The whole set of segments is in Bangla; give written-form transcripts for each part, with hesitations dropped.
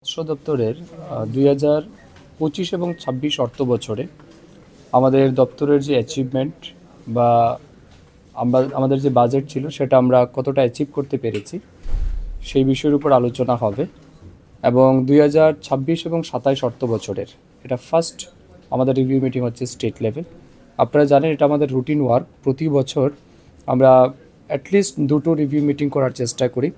মৎস্য দপ্তরের 2025 এবং 26 অর্থ বছরে আমাদের দপ্তরের যে অ্যাচিভমেন্ট বা আমাদের যে বাজেট ছিল সেটা আমরা কতটা অ্যাচিভ করতে পেরেছি সেই বিষয়ের উপর আলোচনা হবে। এবং 2026 এবং 27 অর্থ বছরের এটা ফার্স্ট আমাদের রিভিউ মিটিং হচ্ছে স্টেট লেভেল। আপনারা জানেন এটা আমাদের রুটিন ওয়ার্ক, প্রতি বছর আমরা অ্যাটলিস্ট দুটো রিভিউ মিটিং করার চেষ্টা করি।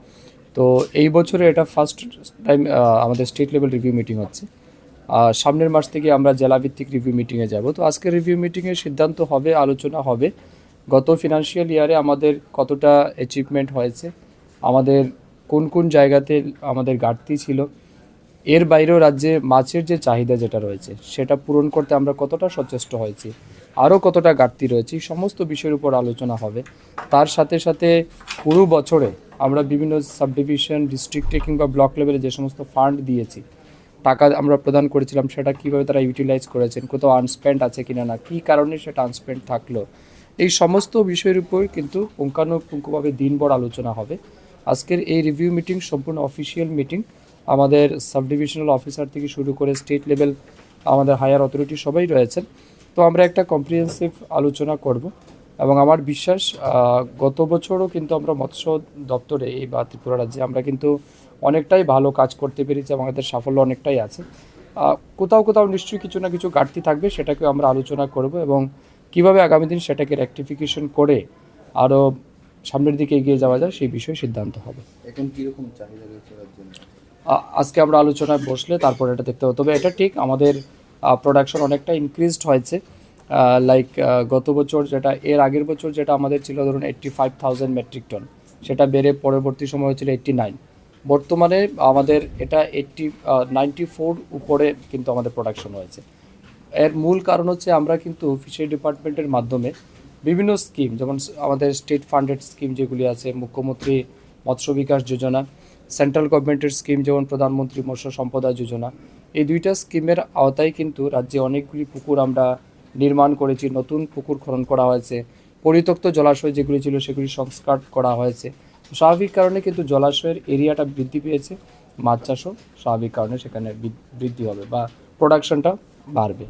তো এই বছরে এটা ফার্স্ট টাইম আমাদের স্টেট লেভেল রিভিউ মিটিং হচ্ছে। সামনের মাস থেকে আমরা জেলাভিত্তিক রিভিউ মিটিংয়ে যাব। তো আজকে রিভিউ মিটিংয়ে সিদ্ধান্ত হবে, আলোচনা হবে গত ফিনান্সিয়াল ইয়ারে আমাদের কতটা অ্যাচিভমেন্ট হয়েছে, আমাদের কোন কোন জায়গাতে আমাদের ঘাটতি ছিল, এর বাইরেও রাজ্যে মাছের যে চাহিদা যেটা রয়েছে সেটা পূরণ করতে আমরা কতটা সচেষ্ট হয়েছি, আরও কতটা ঘাটতি রয়েছে, সমস্ত বিষয়ের উপর আলোচনা হবে। তার সাথে সাথে পুরো বছরে আমরা বিভিন্ন সাব ডিভিশন, ডিস্ট্রিক্টে কিংবা ব্লক লেভেলে যে সমস্ত ফান্ড দিয়েছি, টাকা আমরা প্রদান করেছিলাম, সেটা কীভাবে তারা ইউটিলাইজ করেছেন, কোথাও আনস্পেন্ড আছে কিনা, না কী কারণে সেটা আনস্পেন্ড থাকলো, এই সমস্ত বিষয়ের উপর কিন্তু পুঙ্খানুপুঙ্খভাবে দিনভর আলোচনা হবে। আজকের এই রিভিউ মিটিং সম্পূর্ণ অফিসিয়াল মিটিং, আমাদের সাব ডিভিশনাল অফিসার থেকে শুরু করে স্টেট লেভেল আমাদের হায়ার অথরিটি সবাই রয়েছেন। তো আমরা একটা কম্প্রিহেন্সিভ আলোচনা করব এবং আমার বিশ্বাস গত বছরও কিন্তু আমরা মৎস্য দপ্তরে এই বা ত্রিপুরা রাজ্যে আমরা কিন্তু অনেকটাই ভালো কাজ করতে পেরেছি এবং আমাদের সাফল্য অনেকটাই আছে। কোথাও কোথাও নিশ্চয়ই কিছু না কিছু ঘাটতি থাকবে, সেটাকেও আমরা আলোচনা করব এবং কীভাবে আগামী দিন সেটাকে রেকটিফিকেশন করে আরও সামনের দিকে এগিয়ে যাওয়া যায় সেই বিষয়ে সিদ্ধান্ত হবে। এখন কীরকম চাহিদা রয়েছে জন্য আজকে আমরা আলোচনায় বসলে তারপর এটা দেখতে হবে। তবে এটা ঠিক আমাদের প্রোডাকশন অনেকটা ইনক্রিজড হয়েছে। লাইক গত বছর যেটা, এর আগের বছর যেটা আমাদের ছিল ধরুন 85,000 মেট্রিক টন, সেটা বেড়ে পরবর্তী সময় হয়েছিল 89। বর্তমানে আমাদের এটা 94 উপরে কিন্তু আমাদের প্রোডাকশন হয়েছে। এর মূল কারণ হচ্ছে আমরা কিন্তু ফিশারি ডিপার্টমেন্টের মাধ্যমে বিভিন্ন স্কিম, যেমন আমাদের স্টেট ফান্ডেড স্কিম যেগুলি আছে, মুখ্যমন্ত্রী মৎস্য বিকাশ যোজনা, সেন্ট্রাল গভর্নমেন্টের স্কিম যেমন প্রধানমন্ত্রী মৎস্য সম্পদা যোজনা, এই দুইটা স্কিমের আওতায় কিন্তু রাজ্যে অনেকগুলি পুকুর আমরা নির্মাণ করেছি, নতুন পুকুর খনন করা হয়েছে, পরিত্যক্ত জলাশয় যেগুলি ছিল সেগুলি সংস্কার করা হয়েছে। স্বাভাবিক কারণে কিন্তু জলাশয়ের এরিয়াটা বৃদ্ধি পেয়েছে, মাছ চাষও স্বাভাবিক কারণে সেখানে বৃদ্ধি হবে বা প্রোডাকশনটা বাড়বে।